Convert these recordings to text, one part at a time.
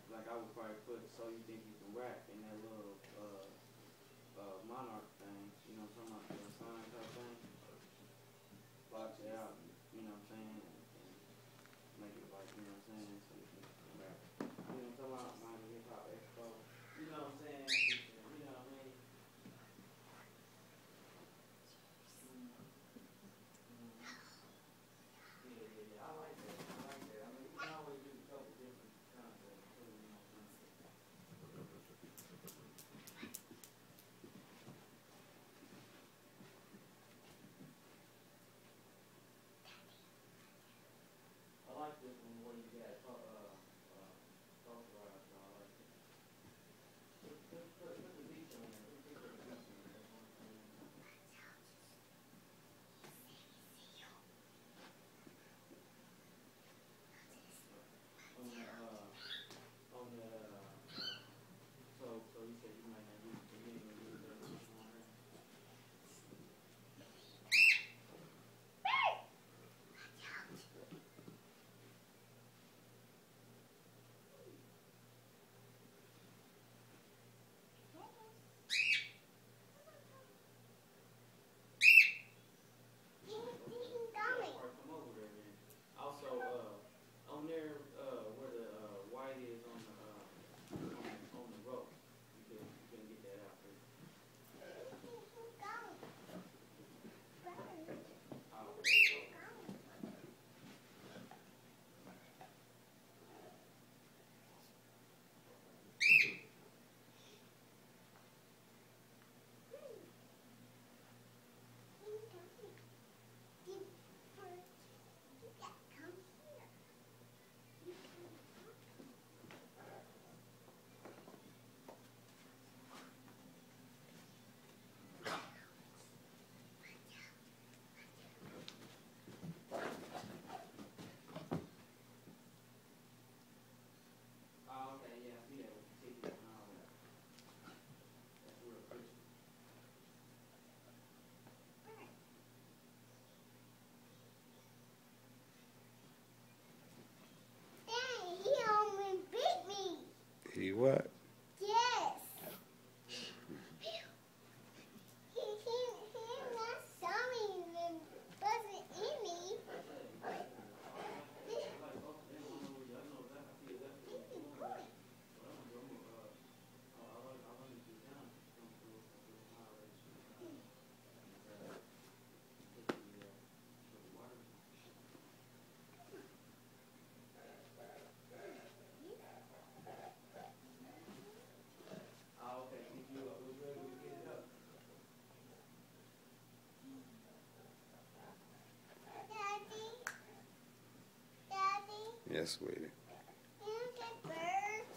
like I would probably put So You Think You Can Rap in that little Monarch thing, you know what I'm talking about, the sign type thing. Box it out, you know what I'm saying, and make it like, you know what I'm saying, so you can rap. You know what I'm talking about, Miami Hip Hop Expo. You know what I'm saying, you know what I mean. Yeah, I like that. I mean, you can always do a couple different concepts too, you know what I'm saying. I like this one where you got authorized, so I like it. Put the beats on there. Put the beats on there. That's one thing. On the so you said you might not use the beat on there. Also, on there, where the white is on the rope, you can get that out there. Oh, okay, yeah, I see that with the tickets and all that. That's real Christian. Dang, he almost beat me. He what? Yes. He not saw me and wasn't in me. Yes, sweetie. Look at birds.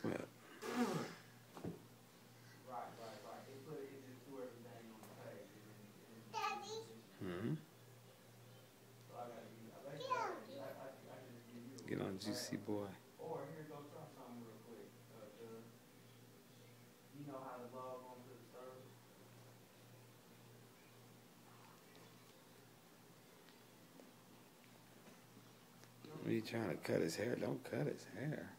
Yeah. Right. It just threw everything on the page. Daddy. Mm-hmm. So I can just give you Get on Juicy Boy. Or here, go try something real quick. You know how to log on to the server? When you trying to cut his hair, don't cut his hair.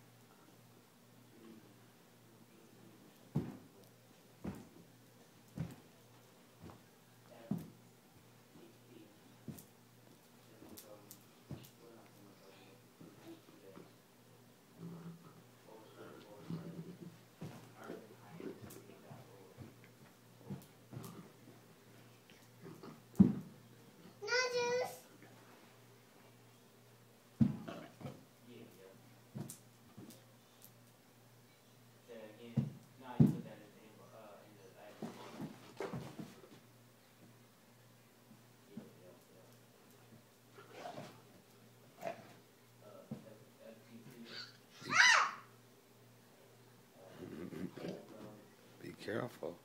Be careful.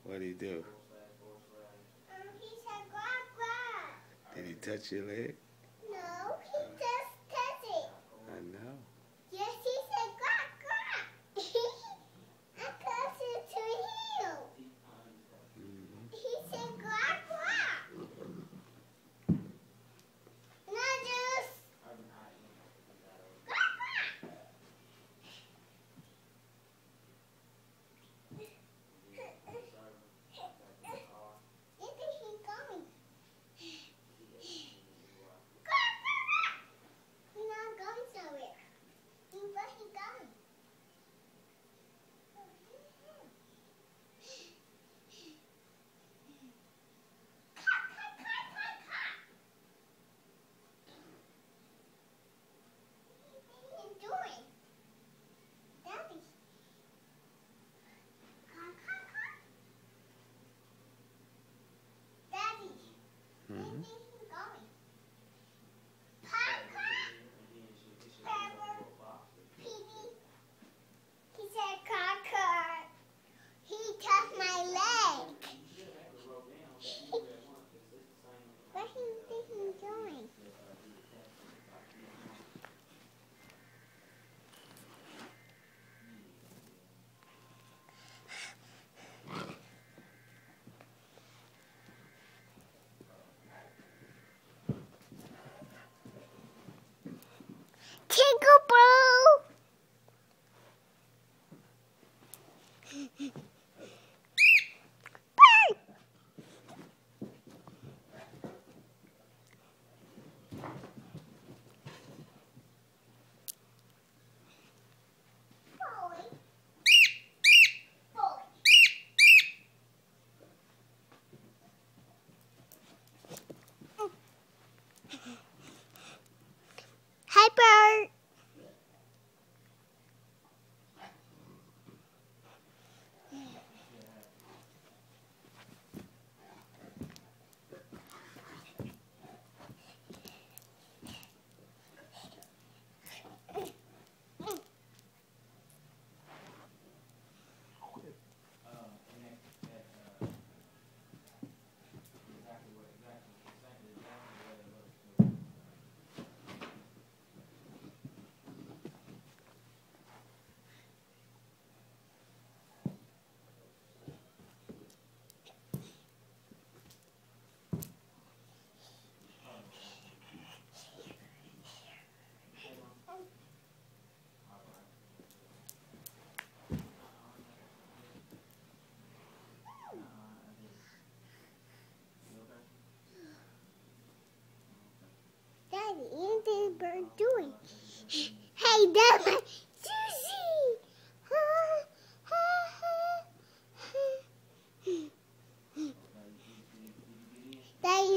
What'd he do? He said, "Quack, quack." Did he touch your leg? No, he just touched it. I know. Yes, he said, "Quack, quack." I touched it to him. Mm-hmm. He said, "Quack, quack."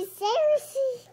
seriously?